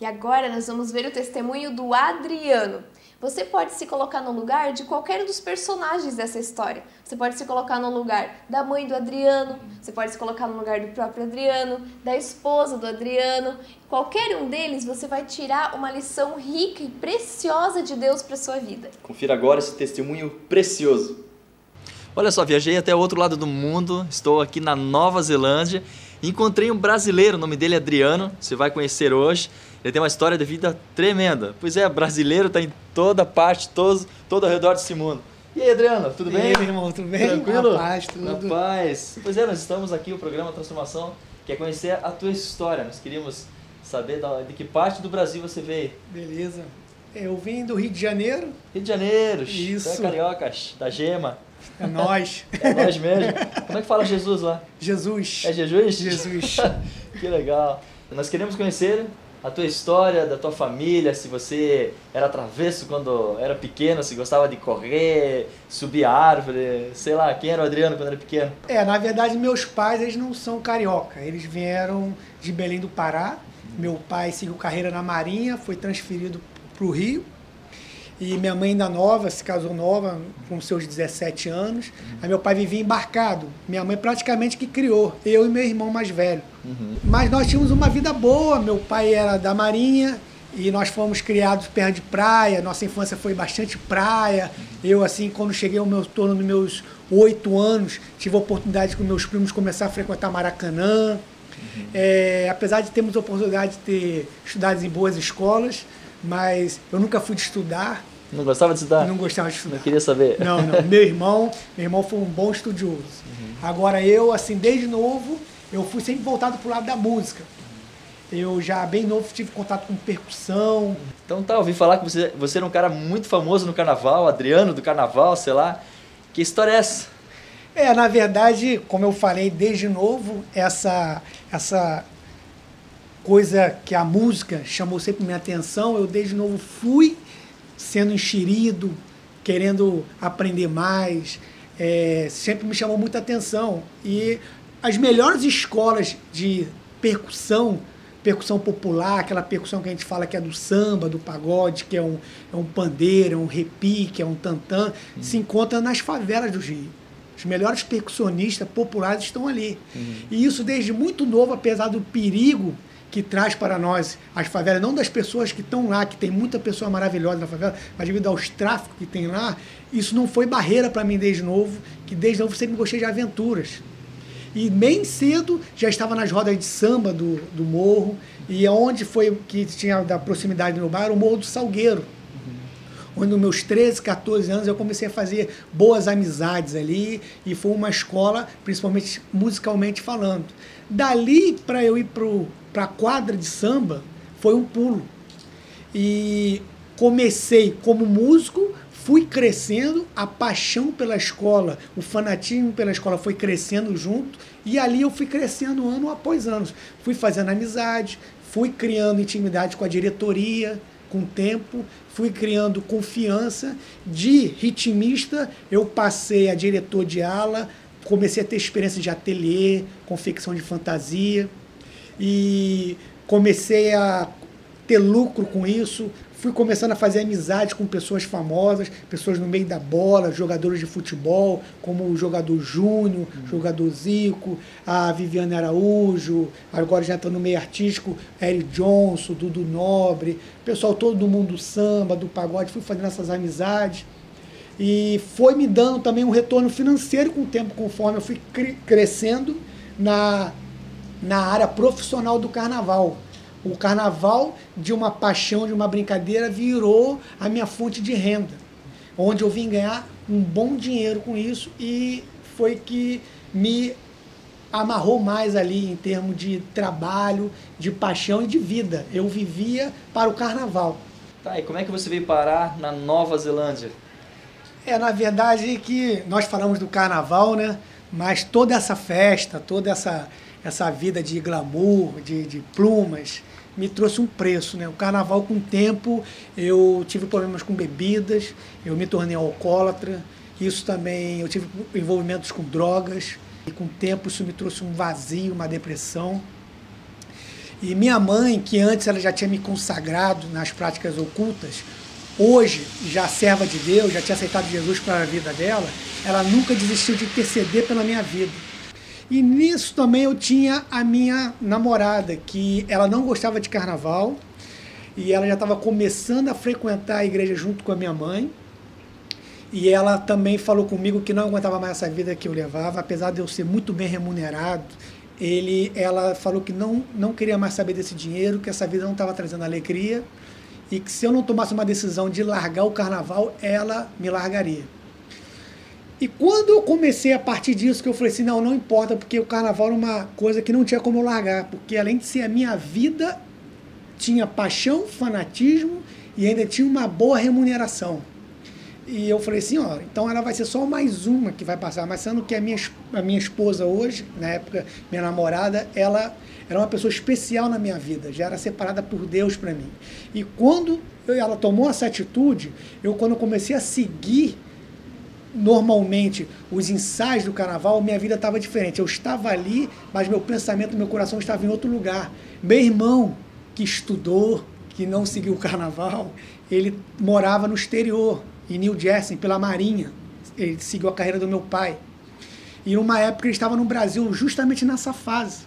E agora nós vamos ver o testemunho do Adriano. Você pode se colocar no lugar de qualquer dos personagens dessa história. Você pode se colocar no lugar da mãe do Adriano, você pode se colocar no lugar do próprio Adriano, da esposa do Adriano. Qualquer um deles, você vai tirar uma lição rica e preciosa de Deus para sua vida. Confira agora esse testemunho precioso. Olha só, viajei até o outro lado do mundo, estou aqui na Nova Zelândia e encontrei um brasileiro, o nome dele é Adriano, você vai conhecer hoje. Ele tem uma história de vida tremenda. Pois é, brasileiro está em toda parte, todo ao redor desse mundo. E aí, Adriano, tudo bem? E aí, meu irmão, tudo bem? Tranquilo? Na paz, tudo. Na paz. Pois é, nós estamos aqui, o programa Transformação, quer conhecer a tua história. Nós queríamos saber de que parte do Brasil você veio. Beleza. Eu vim do Rio de Janeiro. Rio de Janeiro. Isso. Tu é carioca, da Gema. É nós. É nós mesmo. Como é que fala Jesus lá? Jesus. É Jesus? Jesus. Que legal. Nós queremos conhecer a tua história, da tua família, se você era travesso quando era pequeno, se gostava de correr, subir árvore, sei lá, quem era o Adriano quando era pequeno? Na verdade, meus pais, eles não são carioca. Eles vieram de Belém do Pará. Meu pai seguiu carreira na Marinha, foi transferido para o Rio. E minha mãe ainda nova, se casou nova, com seus 17 anos. Aí meu pai vivia embarcado. Minha mãe praticamente que criou, eu e meu irmão mais velho. Mas nós tínhamos uma vida boa, meu pai era da Marinha e nós fomos criados perto de praia, nossa infância foi bastante praia. Eu, assim, quando cheguei ao meu torno dos meus 8 anos, tive a oportunidade com meus primos começar a frequentar Maracanã. Apesar de termos a oportunidade de ter estudado em boas escolas, mas eu nunca fui de estudar. Não gostava de estudar? Não gostava de estudar. Não queria saber? Não. Meu irmão foi um bom estudioso. Agora eu, assim, desde novo, eu fui sempre voltado pro lado da música. Eu já bem novo tive contato com percussão. Então tá, ouvi falar que você era um cara muito famoso no carnaval, Adriano do carnaval, sei lá. Que história é essa? Na verdade, como eu falei, desde novo, essa coisa que a música chamou sempre minha atenção, eu desde novo fui sendo enxerido, querendo aprender mais, sempre me chamou muita atenção. E as melhores escolas de percussão popular, aquela percussão que a gente fala que é do samba, do pagode, que é um pandeiro, é um repique, é um tantã, se encontra nas favelas do Rio. Os melhores percussionistas populares estão ali. E isso desde muito novo, apesar do perigo que traz para nós as favelas, não das pessoas que estão lá, que tem muita pessoa maravilhosa na favela, mas devido aos tráficos que tem lá, isso não foi barreira para mim desde novo, que desde novo sempre gostei de aventuras. E bem cedo já estava nas rodas de samba do morro, e onde foi que tinha da proximidade do meu bairro, o Morro do Salgueiro, onde nos meus 13, 14 anos eu comecei a fazer boas amizades ali, e foi uma escola, principalmente musicalmente falando. Dali para eu ir para a quadra de samba, foi um pulo. E comecei como músico, fui crescendo, a paixão pela escola, o fanatismo pela escola foi crescendo junto, e ali eu fui crescendo ano após ano. Fui fazendo amizade, fui criando intimidade com a diretoria, com o tempo, fui criando confiança. De ritmista, eu passei a diretor de ala, comecei a ter experiência de ateliê, confecção de fantasia, e comecei a ter lucro com isso. Fui começando a fazer amizade com pessoas famosas, pessoas no meio da bola, jogadores de futebol, como o jogador Júnior, jogador Zico, a Viviane Araújo, agora já estou no meio artístico, Eric Johnson, Dudu Nobre, pessoal todo do mundo do samba, do pagode. Fui fazendo essas amizades e foi me dando também um retorno financeiro com o tempo, conforme eu fui crescendo na área profissional do carnaval. O carnaval, de uma paixão, de uma brincadeira, virou a minha fonte de renda, onde eu vim ganhar um bom dinheiro com isso, e foi que me amarrou mais ali em termos de trabalho, de paixão e de vida. Eu vivia para o carnaval. Tá, e como é que você veio parar na Nova Zelândia? Na verdade que nós falamos do carnaval, né? Mas toda essa festa, toda essa vida de glamour, de plumas, me trouxe um preço, né? O carnaval, com o tempo, eu tive problemas com bebidas, eu me tornei alcoólatra, isso também, eu tive envolvimentos com drogas, e com o tempo isso me trouxe um vazio, uma depressão. E minha mãe, que antes ela já tinha me consagrado nas práticas ocultas, hoje, já serva de Deus, já tinha aceitado Jesus para a vida dela, ela nunca desistiu de interceder pela minha vida. E nisso também eu tinha a minha namorada, que ela não gostava de carnaval, e ela já estava começando a frequentar a igreja junto com a minha mãe, e ela também falou comigo que não aguentava mais essa vida que eu levava, apesar de eu ser muito bem remunerado. Ela falou que não queria mais saber desse dinheiro, que essa vida não estava trazendo alegria, e que se eu não tomasse uma decisão de largar o carnaval, ela me largaria. E quando eu comecei a partir disso, que eu falei assim, não importa, porque o carnaval era uma coisa que não tinha como eu largar, porque além de ser a minha vida, tinha paixão, fanatismo e ainda tinha uma boa remuneração. E eu falei assim, então ela vai ser só mais uma que vai passar, mas sendo que a minha esposa hoje, na época, minha namorada, ela era uma pessoa especial na minha vida, já era separada por Deus para mim. E quando ela tomou essa atitude, quando eu comecei a seguir normalmente os ensaios do carnaval, minha vida estava diferente. Eu estava ali, mas meu pensamento, meu coração estava em outro lugar. Meu irmão, que estudou, que não seguiu o carnaval, ele morava no exterior, em New Jersey, pela Marinha. Ele seguiu a carreira do meu pai. E numa época ele estava no Brasil, justamente nessa fase.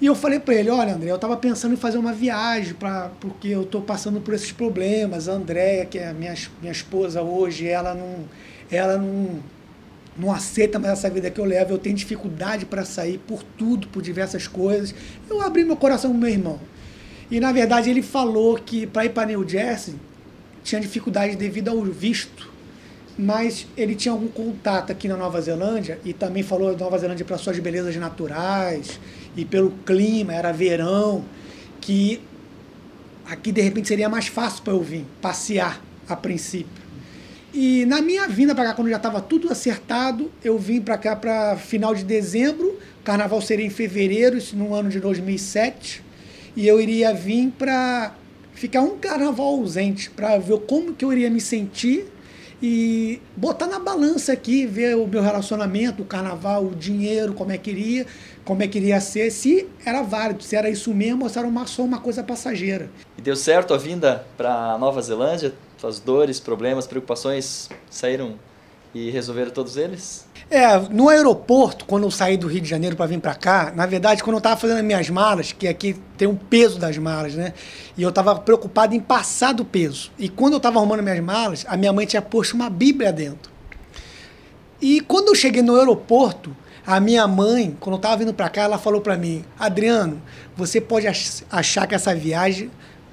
E eu falei para ele, olha, André, eu estava pensando em fazer uma viagem, porque eu estou passando por esses problemas. A Andréia, que é a minha esposa hoje, ela não aceita mais essa vida que eu levo, eu tenho dificuldade para sair por tudo, por diversas coisas. Eu abri meu coração pro meu irmão. E, na verdade, ele falou que para ir para New Jersey tinha dificuldade devido ao visto, mas ele tinha algum contato aqui na Nova Zelândia e também falou da Nova Zelândia para suas belezas naturais e pelo clima, era verão, que aqui, de repente, seria mais fácil para eu vir passear, a princípio. E na minha vinda para cá, quando já estava tudo acertado, eu vim para cá para final de dezembro, o carnaval seria em fevereiro, isso no ano de 2007, e eu iria vir para ficar um carnaval ausente, para ver como que eu iria me sentir e botar na balança aqui, ver o meu relacionamento, o carnaval, o dinheiro, como é que iria ser, se era válido, se era isso mesmo ou se era só uma coisa passageira. E deu certo a vinda para Nova Zelândia? Suas dores, problemas, preocupações saíram e resolveram todos eles? No aeroporto, quando eu saí do Rio de Janeiro para vir para cá, na verdade, quando eu estava fazendo as minhas malas, que aqui tem um peso das malas, né? E eu estava preocupado em passar do peso. E quando eu estava arrumando minhas malas, a minha mãe tinha posto uma Bíblia dentro. E quando eu cheguei no aeroporto, a minha mãe, quando eu estava vindo para cá, ela falou para mim, Adriano, você pode achar que essa viagem...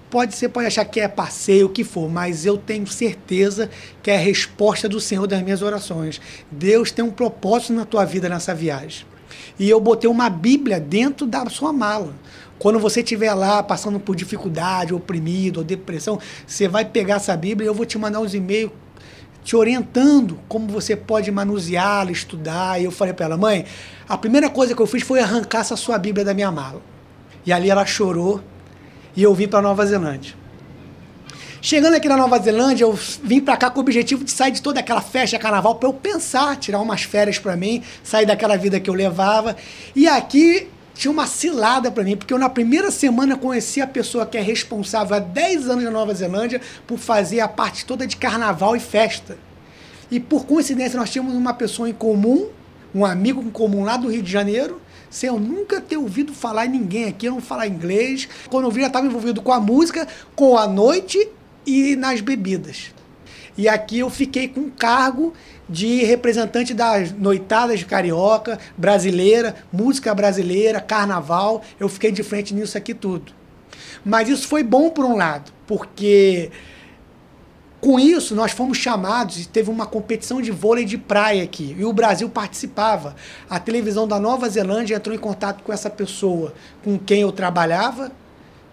Você pode achar que é passeio, o que for, mas eu tenho certeza que é a resposta do Senhor das minhas orações. Deus tem um propósito na tua vida nessa viagem. E eu botei uma Bíblia dentro da sua mala. Quando você estiver lá passando por dificuldade, oprimido ou depressão, você vai pegar essa Bíblia e eu vou te mandar uns e-mails te orientando como você pode manuseá-la, estudar. E eu falei para ela, mãe, a primeira coisa que eu fiz foi arrancar essa sua Bíblia da minha mala. E ali ela chorou. E eu vim para Nova Zelândia. Chegando aqui na Nova Zelândia, eu vim para cá com o objetivo de sair de toda aquela festa, carnaval, para eu pensar, tirar umas férias para mim, sair daquela vida que eu levava. E aqui tinha uma cilada para mim, porque eu na primeira semana conheci a pessoa que é responsável há 10 anos na Nova Zelândia por fazer a parte toda de carnaval e festa. E por coincidência nós tínhamos uma pessoa em comum, um amigo em comum lá do Rio de Janeiro, sem eu nunca ter ouvido falar em ninguém aqui, eu não falar inglês. Quando eu vi, já estava envolvido com a música, com a noite e nas bebidas. E aqui eu fiquei com cargo de representante das noitadas de carioca, brasileira, música brasileira, carnaval. Eu fiquei de frente nisso aqui tudo. Mas isso foi bom por um lado, porque... Com isso, nós fomos chamados e teve uma competição de vôlei de praia aqui. E o Brasil participava. A televisão da Nova Zelândia entrou em contato com essa pessoa com quem eu trabalhava,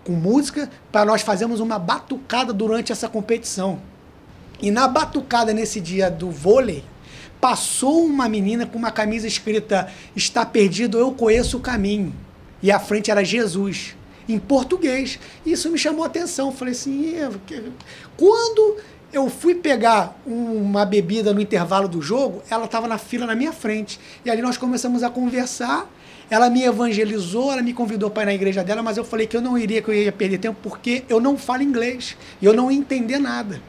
com música, para nós fazermos uma batucada durante essa competição. E na batucada nesse dia do vôlei, passou uma menina com uma camisa escrita "Está perdido, eu conheço o caminho". E à frente era Jesus, em português. Isso me chamou a atenção. Falei assim, quando eu fui pegar uma bebida no intervalo do jogo, ela estava na fila na minha frente. E ali nós começamos a conversar Ela me evangelizou, ela me convidou para ir na igreja dela, mas eu falei que eu não iria, que eu ia perder tempo, porque eu não falo inglês e eu não ia entender nada.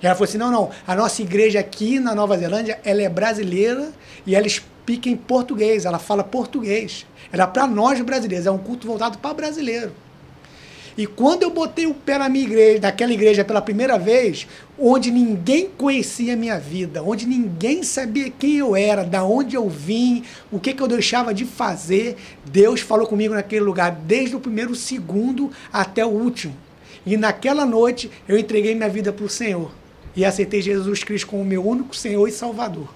E ela falou assim, não, a nossa igreja aqui na Nova Zelândia, ela é brasileira e ela explica em português, ela fala português. Era para nós brasileiros, é um culto voltado para brasileiro. E quando eu botei o pé na minha igreja, naquela igreja pela primeira vez, onde ninguém conhecia a minha vida, onde ninguém sabia quem eu era, da onde eu vim, o que eu deixava de fazer, Deus falou comigo naquele lugar, desde o primeiro segundo até o último. E naquela noite eu entreguei minha vida para o Senhor e aceitei Jesus Cristo como meu único Senhor e Salvador.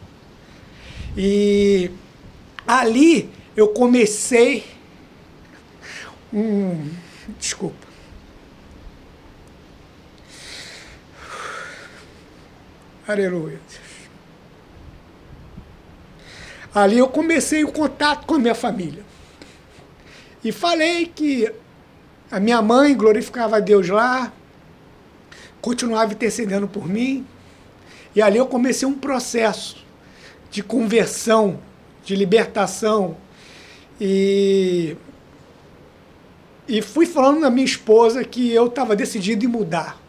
E ali eu comecei desculpa. Aleluia. Ali eu comecei o contato com a minha família. E falei que a minha mãe glorificava a Deus lá, continuava intercedendo por mim. E ali eu comecei um processo de conversão, de libertação. E fui falando na minha esposa que eu estava decidido em mudar.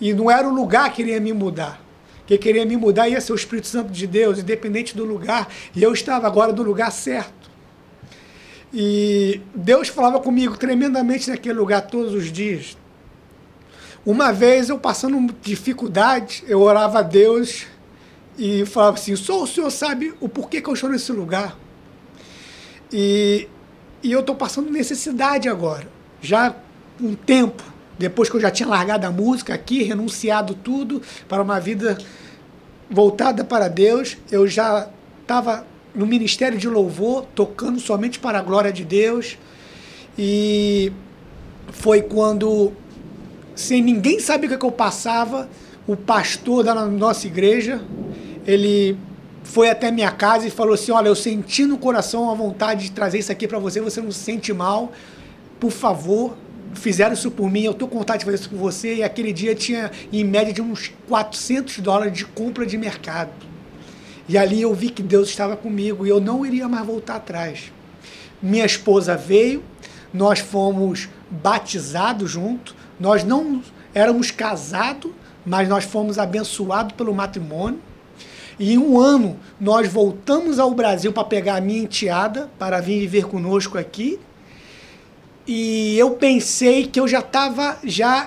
E não era o lugar que queria me mudar. Quem queria me mudar ia ser o Espírito Santo de Deus, independente do lugar. E eu estava agora no lugar certo. E Deus falava comigo tremendamente naquele lugar todos os dias. Uma vez eu passando dificuldade, eu orava a Deus e falava assim, só o Senhor sabe o porquê que eu estou nesse lugar. E eu estou passando necessidade agora. Já um tempo, depois que eu já tinha largado a música aqui, renunciado tudo para uma vida voltada para Deus, eu já estava no ministério de louvor, tocando somente para a glória de Deus. E foi quando, sem ninguém saber o que eu passava, o pastor da nossa igreja, ele foi até minha casa e falou assim, olha, eu senti no coração a vontade de trazer isso aqui para você, você não se sente mal, por favor, fizeram isso por mim, eu estou com vontade de fazer isso por você. E aquele dia tinha em média de uns $400 de compra de mercado. E ali eu vi que Deus estava comigo e eu não iria mais voltar atrás. Minha esposa veio, nós fomos batizados juntos, nós não éramos casados, mas nós fomos abençoados pelo matrimônio. E em um ano nós voltamos ao Brasil para pegar a minha enteada, para vir viver conosco aqui. E eu pensei que eu já estava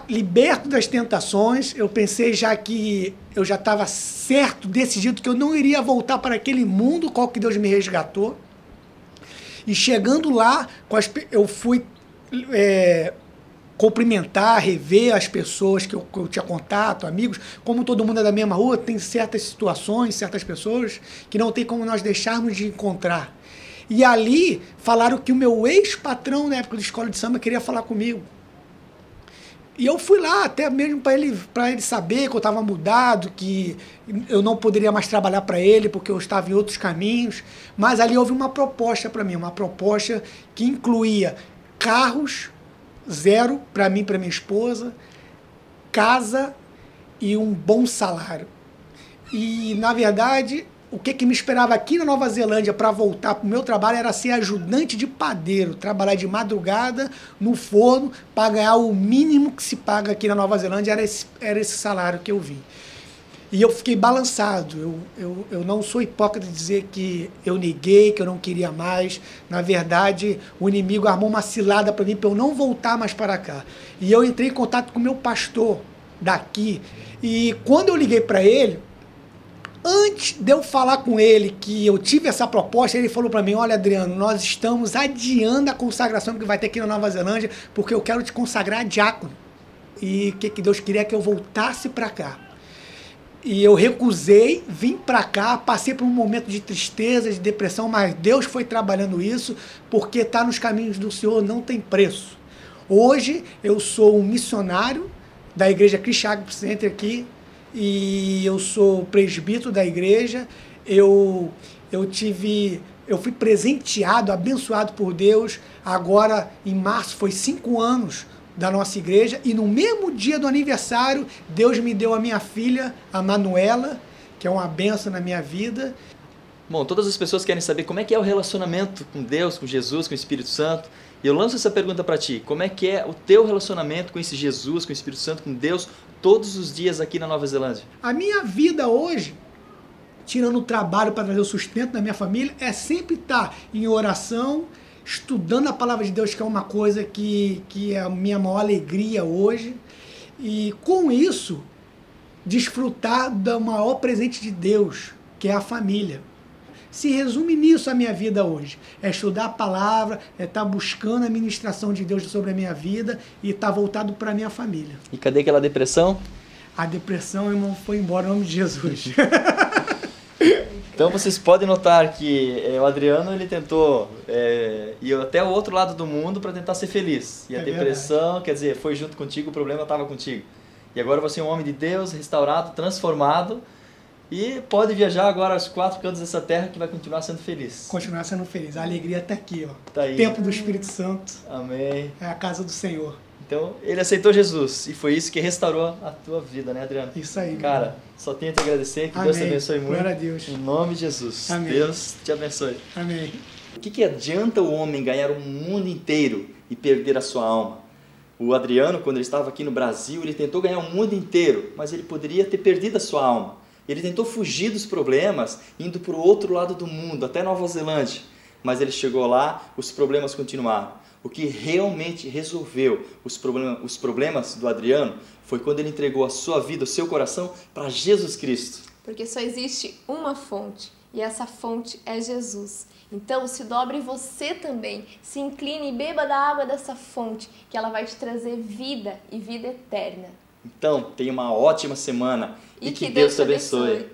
liberto das tentações, eu pensei já que eu já estava certo, decidido que eu não iria voltar para aquele mundo qual que Deus me resgatou. E chegando lá, eu fui cumprimentar, rever as pessoas que eu tinha contato, amigos. Como todo mundo é da mesma rua, tem certas situações, certas pessoas que não tem como nós deixarmos de encontrar. E ali falaram que o meu ex-patrão na época da escola de samba queria falar comigo. E eu fui lá até mesmo para ele saber que eu estava mudado, que eu não poderia mais trabalhar para ele porque eu estava em outros caminhos. Mas ali houve uma proposta para mim, uma proposta que incluía carros, 0 para mim e para minha esposa, casa e um bom salário. E, na verdade, o que me esperava aqui na Nova Zelândia para voltar para o meu trabalho era ser ajudante de padeiro, trabalhar de madrugada no forno para ganhar o mínimo que se paga aqui na Nova Zelândia, era esse salário que eu vim. E eu fiquei balançado, eu não sou hipócrita de dizer que eu neguei, que eu não queria mais. Na verdade, o inimigo armou uma cilada para mim, para eu não voltar mais para cá. E eu entrei em contato com o meu pastor daqui, e quando eu liguei para ele, antes de eu falar com ele que eu tive essa proposta, ele falou para mim, olha Adriano, nós estamos adiando a consagração que vai ter aqui na Nova Zelândia, porque eu quero te consagrar a diácono. E o que Deus queria que eu voltasse para cá. E eu recusei, vim para cá, passei por um momento de tristeza, de depressão, mas Deus foi trabalhando isso, porque estar nos caminhos do Senhor não tem preço. Hoje eu sou um missionário da igreja Christian Agro Center aqui, e eu sou presbítero da igreja. Eu fui presenteado, abençoado por Deus. Agora, em março, foi 5 anos da nossa igreja, e no mesmo dia do aniversário, Deus me deu a minha filha, a Manuela, que é uma bênção na minha vida. Bom, todas as pessoas querem saber como é que é o relacionamento com Deus, com Jesus, com o Espírito Santo. E eu lanço essa pergunta para ti. Como é que é o teu relacionamento com esse Jesus, com o Espírito Santo, com Deus, todos os dias aqui na Nova Zelândia? A minha vida hoje, tirando o trabalho para trazer o sustento da minha família, é sempre estar em oração, estudando a palavra de Deus, que é uma coisa que é a minha maior alegria hoje. E com isso, desfrutar do maior presente de Deus, que é a família. Se resume nisso a minha vida hoje. É estudar a palavra, é estar buscando a ministração de Deus sobre a minha vida e estar voltado para a minha família. E cadê aquela depressão? A depressão, irmão, foi embora em nome de Jesus. Então vocês podem notar que o Adriano ele tentou ir até o outro lado do mundo para tentar ser feliz. E a depressão, verdade. Quer dizer, foi junto contigo, o problema estava contigo. E agora você é um homem de Deus, restaurado, transformado. E pode viajar agora aos 4 cantos dessa terra que vai continuar sendo feliz. Continuar sendo feliz. A alegria está aqui, ó. Tá aí. Templo do Espírito Santo. Amém. É a casa do Senhor. Então, ele aceitou Jesus. E foi isso que restaurou a tua vida, né, Adriano? Isso aí. Cara, só tenho a te agradecer. Que Amém. Deus te abençoe muito. Glória a Deus. Em nome de Jesus. Amém. Deus te abençoe. Amém. O que adianta o homem ganhar o mundo inteiro e perder a sua alma? O Adriano, quando ele estava aqui no Brasil, ele tentou ganhar o mundo inteiro, mas ele poderia ter perdido a sua alma. Ele tentou fugir dos problemas, indo para o outro lado do mundo, até Nova Zelândia. Mas ele chegou lá, os problemas continuaram. O que realmente resolveu os problemas do Adriano foi quando ele entregou a sua vida, o seu coração, para Jesus Cristo. Porque só existe uma fonte, e essa fonte é Jesus. Então, se dobre você também, se incline e beba da água dessa fonte, que ela vai te trazer vida e vida eterna. Então, tenha uma ótima semana e que Deus te abençoe.